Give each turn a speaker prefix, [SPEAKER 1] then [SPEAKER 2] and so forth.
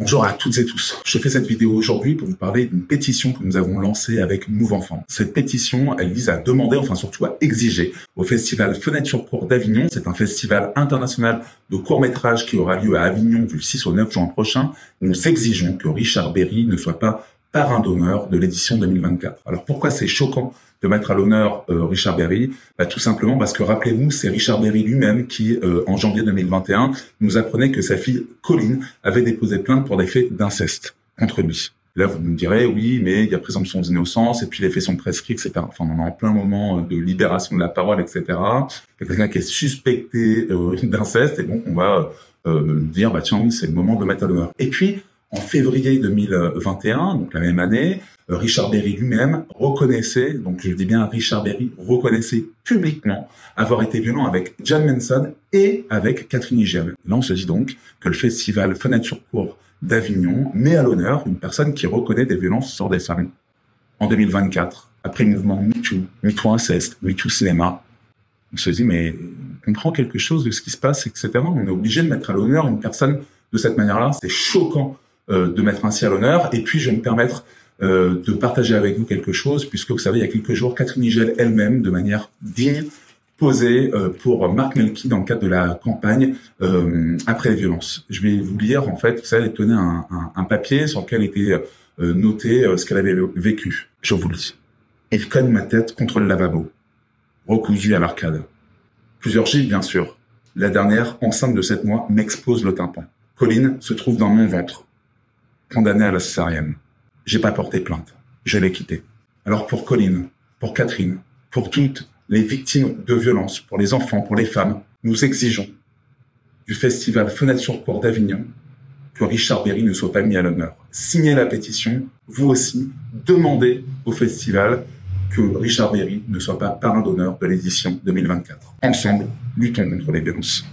[SPEAKER 1] Bonjour à toutes et tous. Je fais cette vidéo aujourd'hui pour vous parler d'une pétition que nous avons lancée avec Move Enfants. Cette pétition, elle vise à demander, enfin surtout à exiger au festival Fenêtre sur Cour d'Avignon, c'est un festival international de court-métrage qui aura lieu à Avignon du 6 au 9 juin prochain. Nous exigeons que Richard Berry ne soit pas parrain d'honneur de l'édition 2024. Alors pourquoi c'est choquant de mettre à l'honneur Richard Berry? Tout simplement parce que, rappelez-vous, c'est Richard Berry lui-même qui, en janvier 2021, nous apprenait que sa fille Colline avait déposé plainte pour des faits d'inceste contre lui. Là, vous me direz, oui, mais il y a présomption d'innocence, et puis les faits sont prescrits, etc. Enfin, on est en plein moment de libération de la parole, etc. Il y a quelqu'un qui est suspecté d'inceste, et donc on va dire, tiens, oui, c'est le moment de le mettre à l'honneur. Et puis, en février 2021, donc la même année, Richard Berry lui-même reconnaissait, donc je dis bien Richard Berry reconnaissait publiquement avoir été violent avec Jan Manson et avec Catherine Higiene. Là, on se dit donc que le festival Fenêtre sur Cour d'Avignon met à l'honneur une personne qui reconnaît des violences sur des femmes. En 2024, après le mouvement MeToo, MeToo Inceste, MeToo Cinéma, on se dit, mais on comprend quelque chose de ce qui se passe, etc. On est obligé de mettre à l'honneur une personne de cette manière-là. C'est choquant de mettre ainsi à l'honneur. Et puis, je vais me permettre de partager avec vous quelque chose, puisque vous savez, il y a quelques jours, Catherine Higiene elle-même, de manière digne, posée pour Marc Melki dans le cadre de la campagne après les violences. Je vais vous lire, en fait, ça, elle tenait un papier sur lequel était noté ce qu'elle avait vécu. Je vous le dis. Il cogne ma tête contre le lavabo, recousu à l'arcade. Plusieurs gifles, bien sûr. La dernière, enceinte de 7 mois, m'explose le tympan. Colline se trouve dans mon ventre, condamnée à la césarienne. J'ai pas porté plainte. Je l'ai quittée. Alors pour Colline, pour Catherine, pour toutes les victimes de violences, pour les enfants, pour les femmes, nous exigeons du festival Fenêtre sur Cour d'Avignon que Richard Berry ne soit pas mis à l'honneur. Signez la pétition, vous aussi, demandez au festival que Richard Berry ne soit pas parrain d'honneur de l'édition 2024. Ensemble, luttons contre les violences.